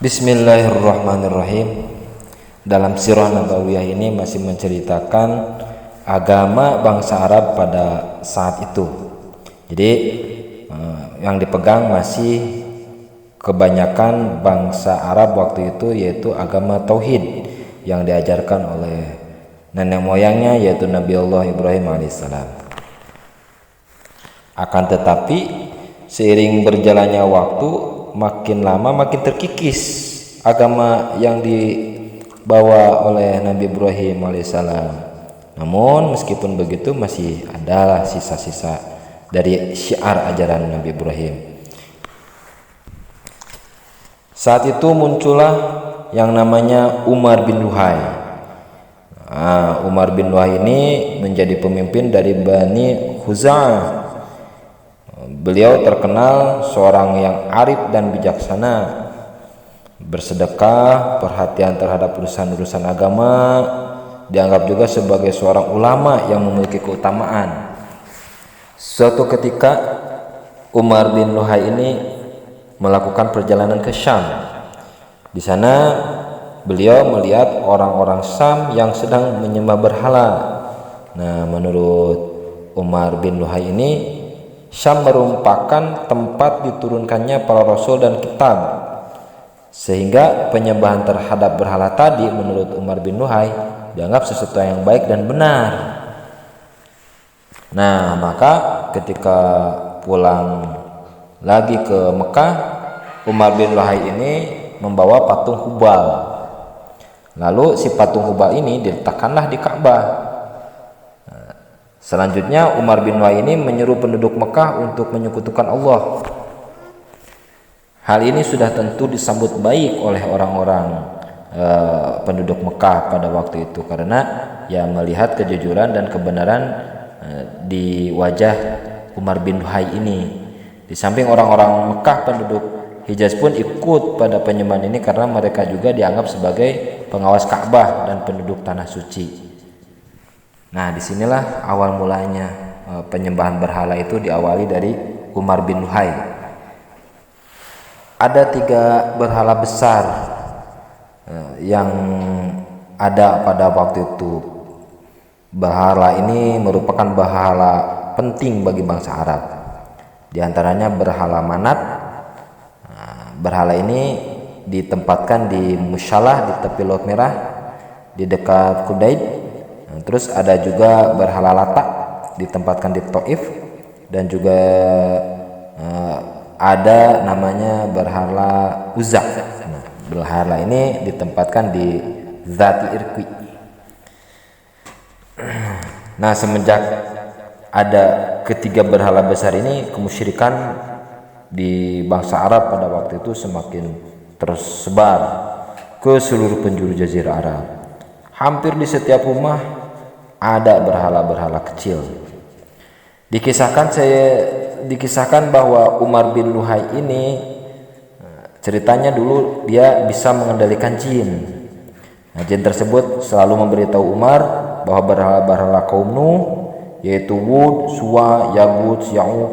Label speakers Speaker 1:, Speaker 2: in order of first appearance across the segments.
Speaker 1: Bismillahirrahmanirrahim. Dalam sirah Nabawiyah ini masih menceritakan agama bangsa Arab pada saat itu. Jadi yang dipegang masih kebanyakan bangsa Arab waktu itu, yaitu agama tauhid yang diajarkan oleh nenek moyangnya, yaitu Nabi Allah Ibrahim alaihissalam. Akan tetapi seiring berjalannya waktu, makin lama makin terkikis agama yang dibawa oleh Nabi Ibrahim alaihissalam. Namun meskipun begitu masih adalah sisa-sisa dari syiar ajaran Nabi Ibrahim. Saat itu muncullah yang namanya Umar bin Luhai. Umar bin Luhai ini menjadi pemimpin dari Bani Khuza'ah. Beliau terkenal seorang yang arif dan bijaksana, bersedekah, perhatian terhadap urusan-urusan agama, dianggap juga sebagai seorang ulama yang memiliki keutamaan. Suatu ketika Umar bin Luhai ini melakukan perjalanan ke Syam. Di sana beliau melihat orang-orang Syam yang sedang menyembah berhala. Nah, menurut Umar bin Luhai ini, Syam merupakan tempat diturunkannya para rasul dan kitab, sehingga penyembahan terhadap berhala tadi menurut Umar bin Luhai dianggap sesuatu yang baik dan benar. Nah, maka ketika pulang lagi ke Mekah, Umar bin Luhai ini membawa patung Hubal. Lalu si patung Hubal ini diletakkanlah di Ka'bah. Selanjutnya Umar bin Luhai ini menyeru penduduk Mekah untuk menyekutukan Allah. Hal ini sudah tentu disambut baik oleh orang-orang penduduk Mekah pada waktu itu, karena ya melihat kejujuran dan kebenaran di wajah Umar bin Luhai ini. Di samping orang-orang Mekah, penduduk Hijaz pun ikut pada penyembahan ini karena mereka juga dianggap sebagai pengawas Ka'bah dan penduduk tanah suci. Nah, disinilah awal mulanya penyembahan berhala itu diawali dari Umar bin Luhai. Ada 3 berhala besar yang ada pada waktu itu. Berhala ini merupakan berhala penting bagi bangsa Arab. Di antaranya berhala Manat. Berhala ini ditempatkan di Musyalah di tepi Laut Merah di dekat Kudaid. Terus ada juga berhala Lata ditempatkan di Taif, dan juga ada namanya berhala Uzza. Nah, berhala ini ditempatkan di Zati Irqi. Nah, semenjak ada ketiga berhala besar ini, kemusyrikan di bangsa Arab pada waktu itu semakin tersebar ke seluruh penjuru jazirah Arab. Hampir di setiap rumah ada berhala-berhala kecil. Dikisahkan bahwa Umar bin Luhai ini, ceritanya dulu dia bisa mengendalikan jin. Nah, jin tersebut selalu memberitahu Umar bahwa berhala-berhala kaum Nuh, yaitu Wud, Suwa, Yagut, Ya'uq,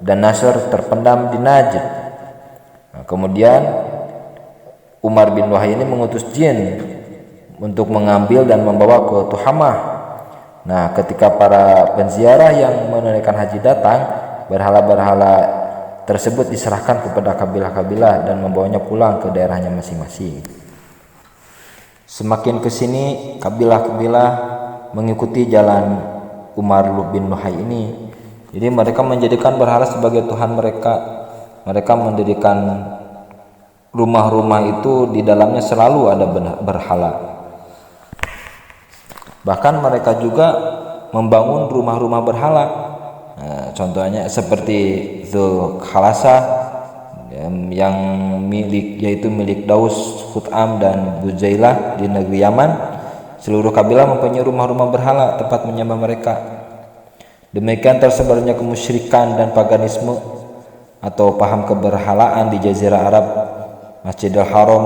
Speaker 1: dan Nasr terpendam di Najd. Nah, kemudian Umar bin Luhai ini mengutus jin untuk mengambil dan membawa ke Tuhamah. Nah, ketika para penziarah yang menunaikan haji datang, berhala-berhala tersebut diserahkan kepada kabilah-kabilah dan membawanya pulang ke daerahnya masing-masing. Semakin ke sini, kabilah-kabilah mengikuti jalan Umar bin Luhai ini. Jadi mereka menjadikan berhala sebagai Tuhan mereka. Mereka mendirikan rumah-rumah itu, di dalamnya selalu ada berhala. Bahkan mereka juga membangun rumah-rumah berhala. Nah, contohnya seperti Dzul Khalasah yang yaitu milik Daus, Khut'am, dan Buzailah di negeri Yaman. Seluruh kabilah mempunyai rumah-rumah berhala tempat menyembah mereka. Demikian tersebarnya kemusyrikan dan paganisme atau paham keberhalaan di jazirah Arab. Masjidil Haram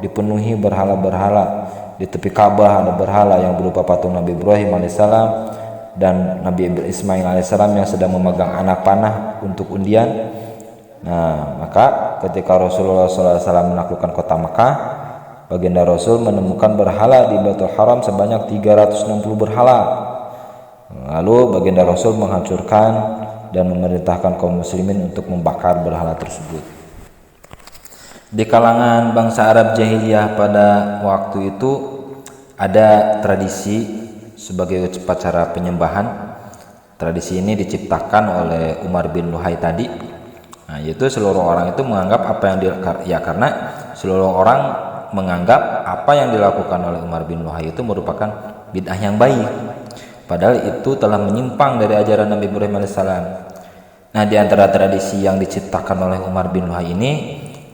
Speaker 1: dipenuhi berhala-berhala. Di tepi Ka'bah ada berhala yang berupa patung Nabi Ibrahim alaihissalam dan Nabi Ismail alaihissalam yang sedang memegang anak panah untuk undian. Nah, maka ketika Rasulullah SAW menaklukkan kota Mekah, baginda Rasul menemukan berhala di Baitul Haram sebanyak 360 berhala. Lalu baginda Rasul menghancurkan dan memerintahkan kaum muslimin untuk membakar berhala tersebut. Di kalangan bangsa Arab jahiliyah pada waktu itu ada tradisi sebagai upacara penyembahan. Tradisi ini diciptakan oleh Umar bin Luhai tadi. Nah, yaitu seluruh orang itu menganggap apa yang karena seluruh orang menganggap apa yang dilakukan oleh Umar bin Luhai itu merupakan bid'ah yang baik, padahal itu telah menyimpang dari ajaran Nabi Ibrahim alaihissalam. Nah, di antara tradisi yang diciptakan oleh Umar bin Luhai ini,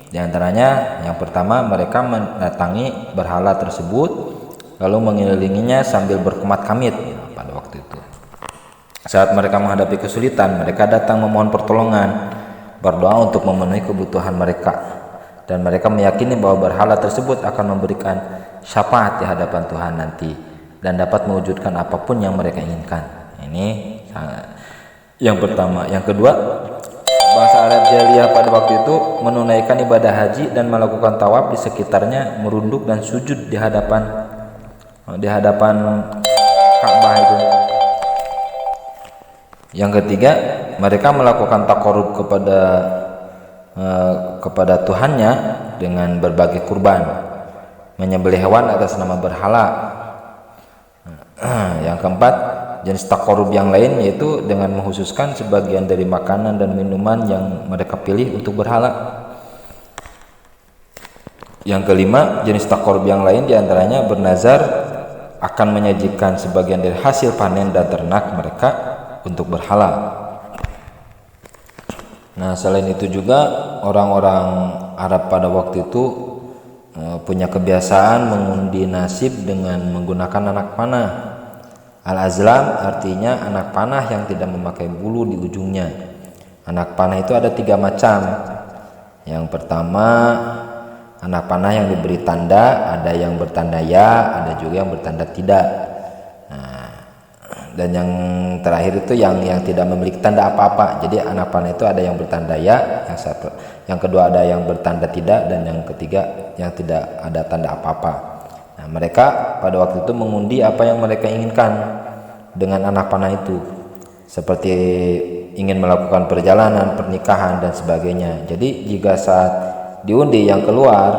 Speaker 1: di antaranya yang pertama, mereka mendatangi berhala tersebut lalu mengelilinginya sambil berkemat kamit. Pada waktu itu, saat mereka menghadapi kesulitan, mereka datang memohon pertolongan, berdoa untuk memenuhi kebutuhan mereka. Dan mereka meyakini bahwa berhala tersebut akan memberikan syafaat di hadapan Tuhan nanti dan dapat mewujudkan apapun yang mereka inginkan. Ini yang pertama. Yang kedua, bangsa Arab jahiliyah pada waktu itu menunaikan ibadah haji dan melakukan tawaf di sekitarnya, merunduk dan sujud di hadapan Ka'bah itu. Yang ketiga, mereka melakukan taqarrub kepada Tuhannya dengan berbagai kurban, menyembelih hewan atas nama berhala. Yang keempat, jenis taqarrub yang lain yaitu dengan menghususkan sebagian dari makanan dan minuman yang mereka pilih untuk berhala. Yang kelima, jenis taqarrub yang lain diantaranya bernazar akan menyajikan sebagian dari hasil panen dan ternak mereka untuk berhala. Nah, selain itu juga orang-orang Arab pada waktu itu punya kebiasaan mengundi nasib dengan menggunakan anak panah. Al-azlam artinya anak panah yang tidak memakai bulu di ujungnya. Anak panah itu ada 3 macam. Yang pertama, anak panah yang diberi tanda, ada yang bertanda ya, ada juga yang bertanda tidak. Dan yang terakhir itu yang tidak memiliki tanda apa-apa. Jadi anak panah itu ada yang bertanda ya, yang kedua ada yang bertanda tidak, dan yang ketiga yang tidak ada tanda apa-apa. Nah, mereka pada waktu itu mengundi apa yang mereka inginkan dengan anak panah itu, seperti ingin melakukan perjalanan, pernikahan dan sebagainya. Jadi jika saat diundi yang keluar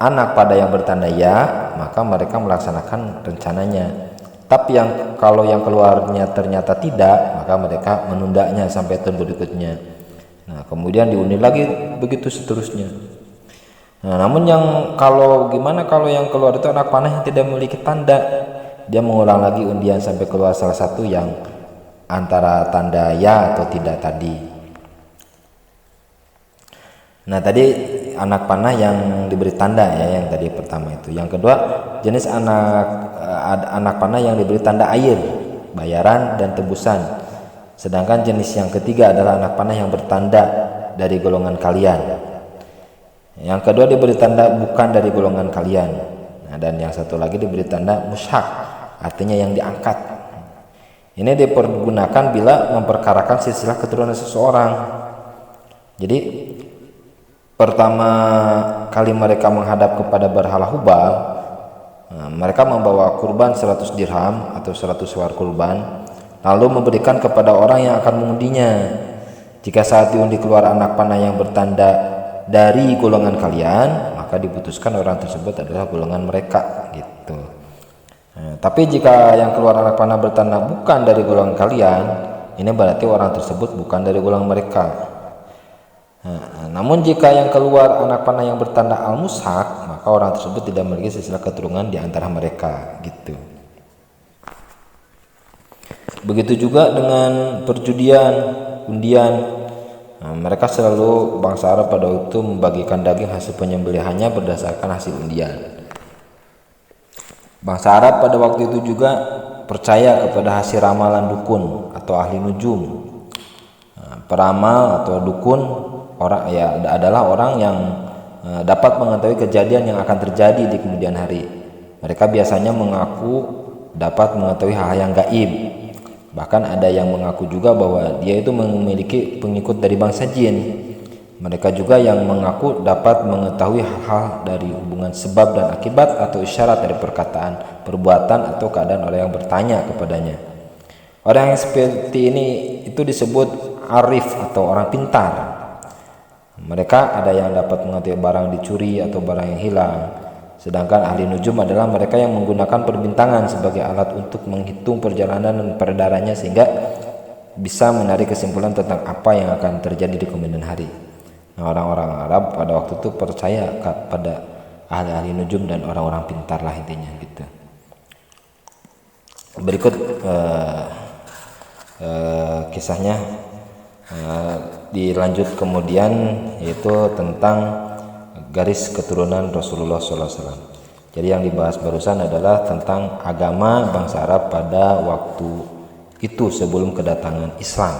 Speaker 1: anak pada yang bertanda ya, maka mereka melaksanakan rencananya. Tapi kalau yang keluarnya ternyata tidak, maka mereka menundanya sampai tahun berikutnya. Nah, kemudian diundi lagi, begitu seterusnya. Nah, namun kalau yang keluar itu anak panah yang tidak memiliki tanda, dia mengulang lagi undian sampai keluar salah satu yang antara tanda ya atau tidak tadi. Nah, tadi anak panah yang diberi tanda ya, yang tadi pertama itu. Yang kedua, jenis anak panah yang diberi tanda air, bayaran dan tebusan. Sedangkan jenis yang ketiga adalah anak panah yang bertanda dari golongan kalian. Yang kedua diberi tanda bukan dari golongan kalian. Nah, dan yang satu lagi diberi tanda mushak, artinya yang diangkat. Ini dipergunakan bila memperkarakan silsilah keturunan seseorang. Jadi pertama kali mereka menghadap kepada berhala Hubal, mereka membawa kurban 100 dirham atau 100 suar kurban, lalu memberikan kepada orang yang akan mengundinya. Jika saat diundi keluar anak panah yang bertanda dari golongan kalian, maka diputuskan orang tersebut adalah golongan mereka gitu. Tapi jika yang keluar anak panah bertanda bukan dari golongan kalian, ini berarti orang tersebut bukan dari golongan mereka. Namun jika yang keluar anak panah yang bertanda al-mushak, maka orang tersebut tidak memiliki silsilah keturunan di antara mereka gitu. Begitu juga dengan perjudian, undian. Mereka selalu bangsa Arab pada waktu itu membagikan daging hasil penyembelihannya berdasarkan hasil undian. Bangsa Arab pada waktu itu juga percaya kepada hasil ramalan dukun atau ahli nujum. Peramal atau dukun adalah orang yang dapat mengetahui kejadian yang akan terjadi di kemudian hari. Mereka biasanya mengaku dapat mengetahui hal yang gaib. Bahkan ada yang mengaku juga bahwa dia itu memiliki pengikut dari bangsa jin. Mereka juga yang mengaku dapat mengetahui hal-hal dari hubungan sebab dan akibat atau isyarat dari perkataan, perbuatan, atau keadaan orang yang bertanya kepadanya. Orang yang seperti ini itu disebut arif atau orang pintar. Mereka ada yang dapat mengetahui barang dicuri atau barang yang hilang. Sedangkan ahli nujum adalah mereka yang menggunakan perbintangan sebagai alat untuk menghitung perjalanan dan peredarannya sehingga bisa menarik kesimpulan tentang apa yang akan terjadi di kemudian hari. Nah, orang-orang Arab pada waktu itu percaya pada ahli-ahli nujum dan orang-orang pintar lah intinya gitu. Berikut kisahnya dilanjut kemudian, yaitu tentang garis keturunan Rasulullah SAW. Jadi yang dibahas barusan adalah tentang agama bangsa Arab pada waktu itu sebelum kedatangan Islam.